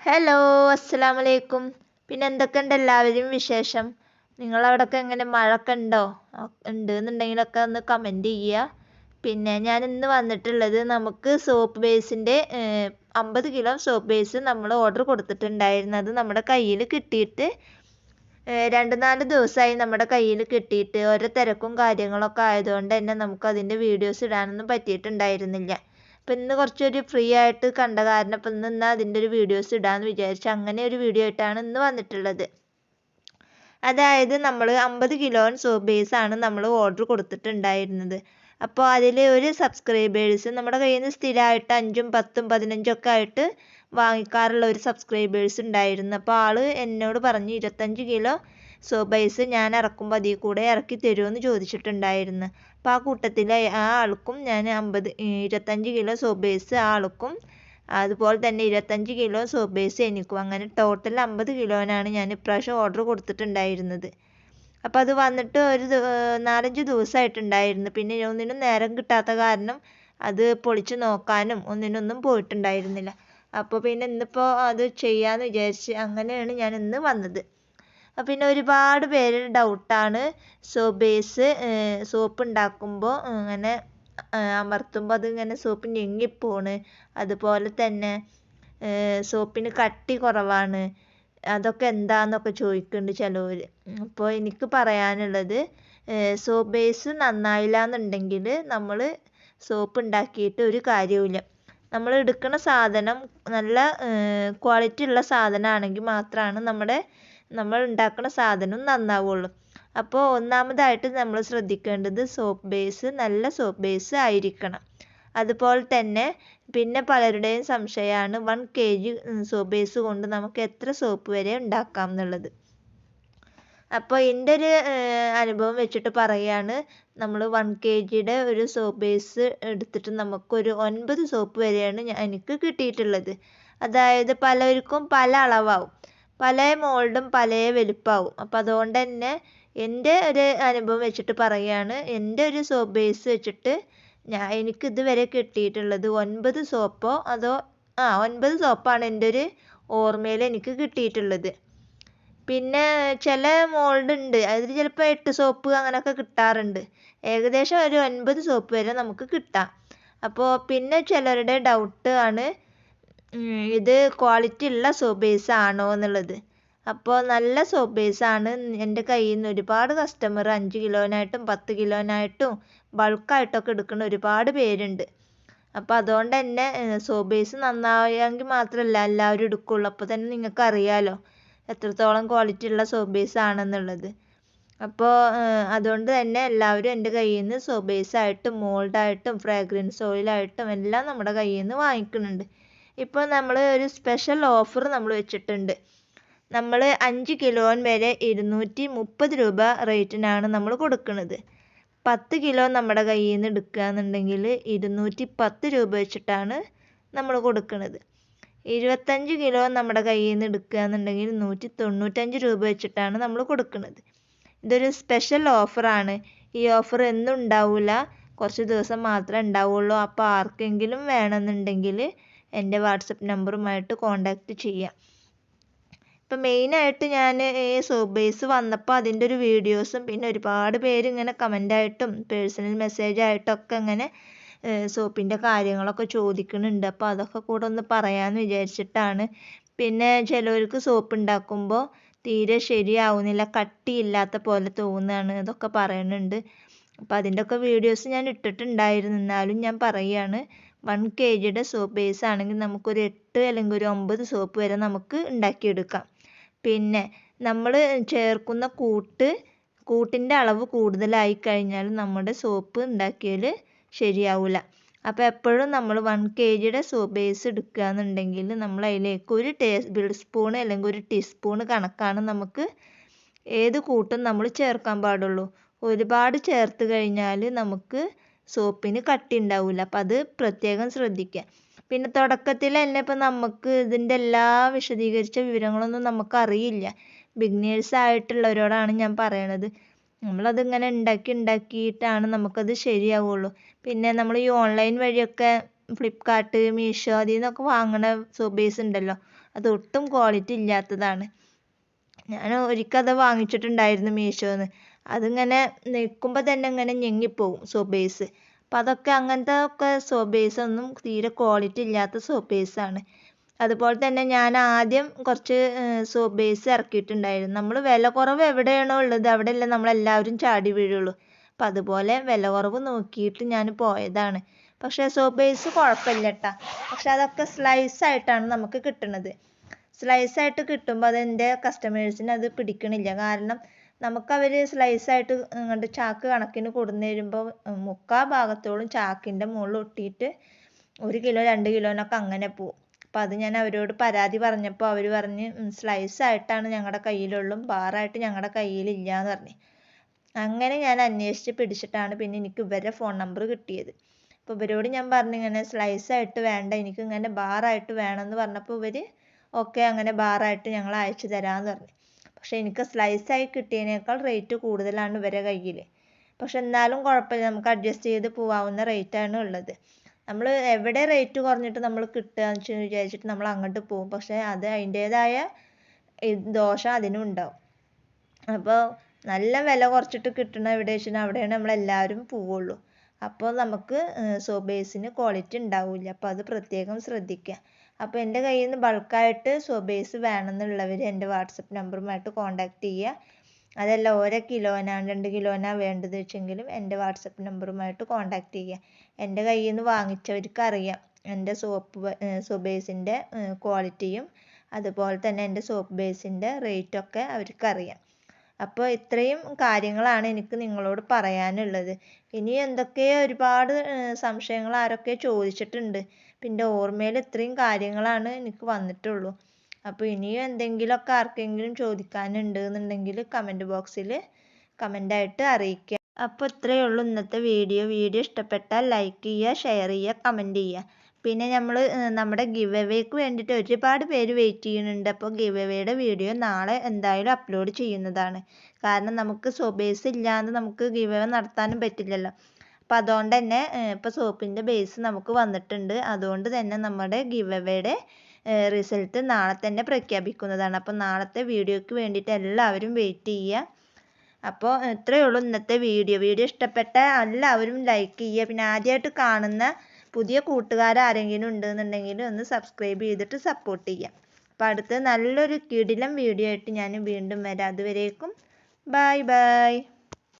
Hello, അസ്സലാമു അലൈക്കും. പിന്നെ എന്തൊക്കെയുണ്ട് എല്ലാവരും വിശേഷം? നിങ്ങളവിടെയൊക്കെ എങ്ങനെ മഴയൊക്കെ ഉണ്ടോ? ഉണ്ട് എന്നുണ്ടെങ്കിലൊക്കെ ഒന്ന് കമൻറ്റ് ചെയ്യുക. പിന്നെ ഞാൻ ഇന്ന് വന്നിട്ടുള്ളത് നമുക്ക് സോപ്പ് ബേസിൻ്റെ 50 കിലോ സോപ്പ് ബേസ് നമ്മൾ ഓർഡർ കൊടുത്തിട്ടുണ്ടായിരുന്നു. അത് നമ്മുടെ കയ്യിൽ കിട്ടിയിട്ട് 2-4 ദിവസമായി നമ്മുടെ കയ്യിൽ കിട്ടിയിട്ട്. ഓരോ തിരക്കും കാര്യങ്ങളൊക്കെ ആയതുകൊണ്ട് തന്നെ നമുക്ക് അതിൻ്റെ വീഡിയോസ് ഇടാനൊന്നും പറ്റിയിട്ടുണ്ടായിരുന്നില്ല. അപ്പം ഇന്ന് കുറച്ചൊരു ഫ്രീ ആയിട്ട് കണ്ട കാരണം ഇപ്പം ഇന്ന് അതിൻ്റെ ഒരു വീഡിയോസ് ഇടാമെന്ന് വിചാരിച്ചു. അങ്ങനെ ഒരു വീഡിയോ ആയിട്ടാണ് ഇന്ന് വന്നിട്ടുള്ളത്. അതായത് നമ്മൾ 50 കിലോ സോപ്പ് ബേസാണ് നമ്മൾ ഓർഡർ കൊടുത്തിട്ടുണ്ടായിരുന്നത്. അപ്പോൾ അതിൽ ഒരു സബ്സ്ക്രൈബേഴ്സ് നമ്മുടെ കയ്യിൽ നിന്ന് സ്ഥിരമായിട്ട് 5ഉം 10ഉം 15ഉം ഒക്കെ ആയിട്ട് വാങ്ങിക്കാറുള്ള ഒരു സബ്സ്ക്രൈബേഴ്സ് ഉണ്ടായിരുന്നു. അപ്പോൾ ആൾ എന്നോട് പറഞ്ഞു 25 കിലോ സോപ്പ് ബേസ് ഞാൻ ഇറക്കുമ്പോൾ അതിൽ കൂടെ ഇറക്കി തരുമെന്ന് ചോദിച്ചിട്ടുണ്ടായിരുന്നു. അപ്പോൾ ആ കൂട്ടത്തിൽ ആ ആൾക്കും ഞാൻ 25 കിലോ സോപ്പ് ബേസ് ആ ആൾക്കും, അതുപോലെ തന്നെ 25 കിലോ സോപ്പ് ബേസ് എനിക്കും, അങ്ങനെ ടോട്ടൽ 50 കിലോനാണ് ഞാൻ ഇപ്രാവശ്യം ഓർഡർ കൊടുത്തിട്ടുണ്ടായിരുന്നത്. അപ്പോൾ അത് വന്നിട്ട് ഒരു 4-5 ദിവസമായിട്ടുണ്ടായിരുന്നു. പിന്നെ ഒന്നിനും നേരം കിട്ടാത്ത കാരണം അത് പൊളിച്ച് നോക്കാനും ഒന്നിനൊന്നും പോയിട്ടുണ്ടായിരുന്നില്ല. അപ്പോൾ പിന്നെ ഇന്നിപ്പോൾ അത് ചെയ്യാമെന്ന് വിചാരിച്ച് അങ്ങനെയാണ് ഞാൻ ഇന്ന് വന്നത്. പിന്നെ ഒരുപാട് പേര് ഡൗട്ടാണ് സോപ്പ് ബേസ് സോപ്പ് ഉണ്ടാക്കുമ്പോൾ ഇങ്ങനെ അമർത്തുമ്പോൾ അതിങ്ങനെ സോപ്പ് ഞെങ്ങിപ്പോണ്, അതുപോലെ തന്നെ സോപ്പിന് കട്ടി കുറവാണ്, അതൊക്കെ എന്താണെന്നൊക്കെ ചോദിക്കുന്നുണ്ട് ചിലവർ. അപ്പോൾ എനിക്ക് പറയാനുള്ളത്, സോപ്പ് ബേസ് നന്നായില്ല എന്നുണ്ടെങ്കിൽ നമ്മൾ സോപ്പ് ഉണ്ടാക്കിയിട്ട് ഒരു കാര്യവുമില്ല. നമ്മൾ എടുക്കുന്ന സാധനം നല്ല ക്വാളിറ്റി ഉള്ള സാധനമാണെങ്കിൽ മാത്രമാണ് നമ്മൾ ഉണ്ടാക്കുന്ന സാധനം നന്നാവുള്ളൂ. അപ്പോൾ ഒന്നാമതായിട്ട് നമ്മൾ ശ്രദ്ധിക്കേണ്ടത് സോപ്പ് ബേസ് നല്ല സോപ്പ് ബേസ് ആയിരിക്കണം. അതുപോലെ തന്നെ പിന്നെ പലരുടെയും സംശയമാണ് 1 kg സോപ്പ് ബേസ് കൊണ്ട് നമുക്ക് എത്ര സോപ്പ് വരെ ഉണ്ടാക്കാം എന്നുള്ളത്. അപ്പോൾ എൻ്റെ ഒരു അനുഭവം വെച്ചിട്ട് പറയുകയാണ്, നമ്മൾ 1 kgയുടെ ഒരു സോപ്പ് ബേസ് എടുത്തിട്ട് നമുക്കൊരു 9 സോപ്പ് വരെയാണ് എനിക്ക് കിട്ടിയിട്ടുള്ളത്. അതായത് പലർക്കും പല അളവാവും, പല മോൾഡും പല വലുപ്പമാവും. അപ്പോൾ അതുകൊണ്ട് തന്നെ എൻ്റെ ഒരു അനുഭവം വെച്ചിട്ട് പറയുകയാണ്, എൻ്റെ ഒരു സോപ്പ് ബേസ് വെച്ചിട്ട് എനിക്ക് ഇതുവരെ കിട്ടിയിട്ടുള്ളത് 9 സോപ്പോ അതോ 9 സോപ്പാണ് എൻ്റെ ഒരു ഓർമ്മയിൽ എനിക്ക് കിട്ടിയിട്ടുള്ളത്. പിന്നെ ചില മോൾഡ് ഉണ്ട്, അതിൽ ചിലപ്പോൾ 8 സോപ്പ് അങ്ങനെയൊക്കെ കിട്ടാറുണ്ട്. ഏകദേശം ഒരു 9 സോപ്പ് വരെ നമുക്ക് കിട്ടാം. അപ്പോൾ പിന്നെ ചിലരുടെ ഡൗട്ട് ആണ് ഇത് ക്വാളിറ്റി ഉള്ള സോപ്പ് ബേസ് ആണോ എന്നുള്ളത്. അപ്പോൾ നല്ല സോപ്പ് ബേസാണ് എൻ്റെ കയ്യിൽ നിന്ന് ഒരുപാട് കസ്റ്റമർ 5 കിലോനായിട്ടും 10 കിലോനായിട്ടും ബൾക്കായിട്ടൊക്കെ എടുക്കുന്ന ഒരുപാട് പേരുണ്ട്. അപ്പോൾ അതുകൊണ്ട് തന്നെ സോപ്പ് ബേസ് നന്നായെങ്കിൽ മാത്രമല്ല എല്ലാവരും എടുക്കുള്ളൂ. അപ്പോൾ തന്നെ നിങ്ങൾക്ക് അറിയാമല്ലോ എത്രത്തോളം ക്വാളിറ്റി ഉള്ള സോപ്പ് ബേസ് ആണെന്നുള്ളത്. അപ്പോൾ അതുകൊണ്ട് തന്നെ എല്ലാവരും എൻ്റെ കയ്യിൽ നിന്ന് സോപ്പ് ബേസായിട്ടും മോൾഡായിട്ടും ഫ്രാഗ്രൻസ് ഓയിലായിട്ടും എല്ലാം നമ്മുടെ കയ്യിൽ നിന്ന് വാങ്ങിക്കുന്നുണ്ട്. ഇപ്പോൾ നമ്മൾ ഒരു സ്പെഷ്യൽ ഓഫർ നമ്മൾ വെച്ചിട്ടുണ്ട്. നമ്മൾ 5 കിലോൻ വരെ 230 രൂപ റേറ്റിനാണ് നമ്മൾ കൊടുക്കുന്നത്. 10 കിലോ നമ്മുടെ കയ്യിൽ നിന്ന് എടുക്കുകയെന്നുണ്ടെങ്കിൽ 210 രൂപ വെച്ചിട്ടാണ് നമ്മൾ കൊടുക്കുന്നത്. 25 കിലോ നമ്മുടെ കയ്യിൽ നിന്ന് എടുക്കുകയെന്നുണ്ടെങ്കിൽ 195 രൂപ വെച്ചിട്ടാണ് നമ്മൾ കൊടുക്കുന്നത്. ഇതൊരു സ്പെഷ്യൽ ഓഫറാണ്. ഈ ഓഫർ എന്നും ഉണ്ടാവില്ല, കുറച്ച് ദിവസം മാത്രമേ ഉണ്ടാവുള്ളൂ. അപ്പോൾ ആർക്കെങ്കിലും വേണമെന്നുണ്ടെങ്കിൽ എൻ്റെ വാട്സപ്പ് നമ്പറുമായിട്ട് കോൺടാക്റ്റ് ചെയ്യാം. ഇപ്പം മെയിനായിട്ട് ഞാൻ ഈ സോപ്പ് ബേസ് വന്നപ്പോൾ അതിൻ്റെ ഒരു വീഡിയോസും പിന്നെ ഒരുപാട് പേര് ഇങ്ങനെ കമൻ്റായിട്ടും പേഴ്സണൽ മെസ്സേജായിട്ടൊക്കെ ഇങ്ങനെ സോപ്പിൻ്റെ കാര്യങ്ങളൊക്കെ ചോദിക്കുന്നുണ്ട്. അപ്പോൾ അതൊക്കെ കൂടെ ഒന്ന് പറയാമെന്ന് വിചാരിച്ചിട്ടാണ്. പിന്നെ ചിലവർക്ക് സോപ്പ് ഉണ്ടാക്കുമ്പോൾ തീരെ ശരിയാവുന്നില്ല, കട്ടിയില്ലാത്ത പോലെ തോന്നുകയാണ്, അതൊക്കെ പറയുന്നുണ്ട്. അപ്പോൾ അതിൻ്റെയൊക്കെ വീഡിയോസ് ഞാൻ ഇട്ടിട്ടുണ്ടായിരുന്നു. എന്നാലും ഞാൻ പറയുകയാണ്, 1 kgയുടെ സോപ്പ് ബേസ് ആണെങ്കിൽ നമുക്കൊരു 8 അല്ലെങ്കിൽ ഒരു 9 സോപ്പ് വരെ നമുക്ക് ഉണ്ടാക്കിയെടുക്കാം. പിന്നെ നമ്മൾ ചേർക്കുന്ന കൂട്ടിൻ്റെ അളവ് കൂടുതലായി കഴിഞ്ഞാൽ നമ്മുടെ സോപ്പ് ഉണ്ടാക്കിയാൽ ശരിയാവില്ല. അപ്പോൾ എപ്പോഴും നമ്മൾ 1 kgയുടെ സോപ്പ് ബേസ് എടുക്കുകയെന്നുണ്ടെങ്കിൽ നമ്മൾ അതിലേക്ക് ഒരു ടേബിൾ സ്പൂൺ അല്ലെങ്കിൽ ഒരു ടീസ്പൂൺ കണക്കാണ് നമുക്ക് ഏത് കൂട്ടും നമ്മൾ ചേർക്കാൻ പാടുള്ളൂ. ഒരുപാട് ചേർത്ത് കഴിഞ്ഞാൽ നമുക്ക് സോപ്പിന് കട്ടി ഉണ്ടാവില്ല. അപ്പം അത് പ്രത്യേകം ശ്രദ്ധിക്കുക. പിന്നെ തുടക്കത്തിൽ തന്നെ ഇപ്പം നമുക്ക് ഇതിൻ്റെ എല്ലാ വിശദീകരിച്ച വിവരങ്ങളൊന്നും നമുക്കറിയില്ല. ബിഗിനേഴ്സ് ആയിട്ടുള്ളവരോടാണ് ഞാൻ പറയണത്. നമ്മളതിങ്ങനെ ഉണ്ടാക്കിയിട്ടാണ് നമുക്കത് ശരിയാവുള്ളൂ. പിന്നെ നമ്മൾ ഈ ഓൺലൈൻ വഴിയൊക്കെ ഫ്ലിപ്കാർട്ട്, മീഷോ അതിൽ നിന്നൊക്കെ വാങ്ങണ സോപ്പ് ബേസ് ഉണ്ടല്ലോ, അത് ഒട്ടും ക്വാളിറ്റി ഇല്ലാത്തതാണ്. ഞാൻ ഒരിക്കൽ അത് വാങ്ങിച്ചിട്ടുണ്ടായിരുന്നു മീഷോന്ന്. അതിങ്ങനെ നിൽക്കുമ്പോൾ തന്നെ ഇങ്ങനെ ഞെങ്ങിപ്പോവും സോപ്പ് ബേസ്. അപ്പം അതൊക്കെ അങ്ങനത്തെ ഒക്കെ സോപ്പ് ബേസ് ഒന്നും തീരെ ക്വാളിറ്റി ഇല്ലാത്ത സോപ്പ് ബേസാണ്. അതുപോലെ തന്നെ ഞാൻ ആദ്യം കുറച്ച് സോപ്പ് ബേസ് ഇറക്കിയിട്ടുണ്ടായിരുന്നു. നമ്മൾ വില കുറവ് എവിടെയാണോ ഉള്ളത് അവിടെയല്ലേ നമ്മളെല്ലാവരും ചാടി വീഴുള്ളൂ. അപ്പം അതുപോലെ വില കുറവ് നോക്കിയിട്ട് ഞാൻ പോയതാണ്. പക്ഷേ സോപ്പ് ബേസ് കുഴപ്പമില്ല കേട്ടോ. പക്ഷെ അതൊക്കെ സ്ലൈസ് ആയിട്ടാണ് നമുക്ക് കിട്ടുന്നത്. സ്ലൈസ് ആയിട്ട് കിട്ടുമ്പോൾ അതെൻ്റെ കസ്റ്റമേഴ്സിന് അത് പിടിക്കണില്ല. കാരണം നമുക്കവർ സ്ലൈസ് ആയിട്ട് ഇങ്ങോട്ട് ചാക്ക് കണക്കിന് കൊടുന്നു തരുമ്പോൾ മുക്കാൽ ഭാഗത്തോളം ചാക്കിൻ്റെ മുകളിൽ ഒട്ടിയിട്ട് 1 കിലോ 2 കിലോനൊക്കെ അങ്ങനെ പോവും. അപ്പം അത് ഞാൻ അവരോട് പരാതി പറഞ്ഞപ്പോൾ അവർ പറഞ്ഞ് സ്ലൈസ് ആയിട്ടാണ് ഞങ്ങളുടെ കയ്യിലുള്ളൂ, ബാറായിട്ട് ഞങ്ങളുടെ കയ്യിലില്ല എന്ന് പറഞ്ഞ്. അങ്ങനെ ഞാൻ അന്വേഷിച്ച് പിടിച്ചിട്ടാണ് പിന്നെ എനിക്ക് ഇവരുടെ ഫോൺ നമ്പർ കിട്ടിയത്. അപ്പോൾ ഇവരോട് ഞാൻ പറഞ്ഞു ഇങ്ങനെ സ്ലൈസ് ആയിട്ട് വേണ്ട, എനിക്ക് ഇങ്ങനെ ബാറായിട്ട് വേണമെന്ന് പറഞ്ഞപ്പോൾ ഇവർ ഓക്കെ അങ്ങനെ ബാറായിട്ട് ഞങ്ങൾ അയച്ചു തരാമെന്ന് പറഞ്ഞു. പക്ഷേ എനിക്ക് സ്ലൈസായി കിട്ടിയതിനേക്കാൾ റേറ്റ് കൂടുതലാണ് ഇവരെ കയ്യിൽ. പക്ഷെ എന്നാലും കുഴപ്പമില്ല, നമുക്ക് അഡ്ജസ്റ്റ് ചെയ്ത് പോകാവുന്ന റേറ്റാണ് ഉള്ളത്. നമ്മൾ എവിടെ റേറ്റ് കുറഞ്ഞിട്ട് നമ്മൾ കിട്ടുകയെന്ന് വിചാരിച്ചിട്ട് നമ്മൾ അങ്ങോട്ട് പോകും. പക്ഷേ അത് അതിൻ്റേതായ ദോഷം അതിനും ഉണ്ടാവും. അപ്പോൾ നല്ല വില കുറച്ചിട്ട് കിട്ടണ എവിടെ വെച്ചാൽ അവിടെയാണ് നമ്മളെല്ലാവരും പോവുള്ളൂ. അപ്പോൾ നമുക്ക് സോപ്പ് ബേസിന് ക്വാളിറ്റി ഉണ്ടാവില്ല. അപ്പോൾ അത് പ്രത്യേകം ശ്രദ്ധിക്കുക. അപ്പോൾ എൻ്റെ കയ്യിൽ നിന്ന് ബൾക്കായിട്ട് സോപ്പ് ബേസ് വേണമെന്നുള്ളവർ എൻ്റെ വാട്സപ്പ് നമ്പറുമായിട്ട് കോൺടാക്റ്റ് ചെയ്യുക. അതല്ല ഓരോ കിലോനാണ് 2 കിലോനാണ് വേണ്ടത് വെച്ചെങ്കിലും എൻ്റെ വാട്സപ്പ് നമ്പറുമായിട്ട് കോൺടാക്റ്റ് ചെയ്യുക. എൻ്റെ കയ്യിൽ നിന്ന് വാങ്ങിച്ചവർക്ക് അറിയാം എൻ്റെ സോപ്പ് ബേസിൻ്റെ ക്വാളിറ്റിയും അതുപോലെ തന്നെ എൻ്റെ സോപ്പ് ബേസിൻ്റെ റേറ്റൊക്കെ അവർക്കറിയാം. അപ്പോൾ ഇത്രയും കാര്യങ്ങളാണ് എനിക്ക് നിങ്ങളോട് പറയാനുള്ളത്. ഇനി എന്തൊക്കെയോ ഒരുപാട് സംശയങ്ങൾ ആരൊക്കെ ചോദിച്ചിട്ടുണ്ട്. പിന്നെ ഓർമ്മയിൽ ഇത്രയും കാര്യങ്ങളാണ് എനിക്ക് വന്നിട്ടുള്ളൂ. അപ്പോൾ ഇനിയും എന്തെങ്കിലുമൊക്കെ ആർക്കെങ്കിലും ചോദിക്കാനുണ്ട് എന്നുണ്ടെങ്കിൽ കമൻറ്റ് ബോക്സിൽ കമൻ്റായിട്ട് അറിയിക്കുക. അപ്പോൾ ഇത്രയേ ഉള്ളൂ ഇന്നത്തെ വീഡിയോ. വീഡിയോ ഇഷ്ടപ്പെട്ടാൽ ലൈക്ക് ചെയ്യുക, ഷെയർ ചെയ്യുക, കമൻറ്റ് ചെയ്യുക. പിന്നെ നമ്മൾ നമ്മുടെ ഗിവ് അവേക്ക് വേണ്ടിയിട്ട് ഒരുപാട് പേര് വെയിറ്റ് ചെയ്യുന്നുണ്ട്. അപ്പോൾ ഗിവ് അവേയുടെ വീഡിയോ നാളെ എന്തായാലും അപ്ലോഡ് ചെയ്യുന്നതാണ്. കാരണം നമുക്ക് സോപ്പ് ബേസ് ഇല്ലാതെ നമുക്ക് ഗിവ് അവേ നടത്താനും പറ്റില്ലല്ലോ. അപ്പോൾ അതുകൊണ്ട് തന്നെ ഇപ്പോൾ സോപ്പിൻ്റെ ബേസ് നമുക്ക് വന്നിട്ടുണ്ട്. അതുകൊണ്ട് തന്നെ നമ്മുടെ ഗിവ് അവേയുടെ റിസൾട്ട് നാളെ തന്നെ പ്രഖ്യാപിക്കുന്നതാണ്. അപ്പോൾ നാളത്തെ വീഡിയോയ്ക്ക് വേണ്ടിയിട്ട് എല്ലാവരും വെയിറ്റ് ചെയ്യുക. അപ്പോൾ ഇത്രയേ ഉള്ളൂ ഇന്നത്തെ വീഡിയോ. വീഡിയോ ഇഷ്ടപ്പെട്ട എല്ലാവരും ലൈക്ക് ചെയ്യുക. പിന്നെ ആദ്യമായിട്ട് കാണുന്ന പുതിയ കൂട്ടുകാർ ആരെങ്കിലും ഉണ്ടെന്നുണ്ടെങ്കിൽ ഒന്ന് സബ്സ്ക്രൈബ് ചെയ്തിട്ട് സപ്പോർട്ട് ചെയ്യുക. അപ്പോൾ അടുത്ത നല്ലൊരു കിടിലം വീഡിയോ ആയിട്ട് ഞാൻ വീണ്ടും വരാം. അതുവരേക്കും ബൈ ബൈ.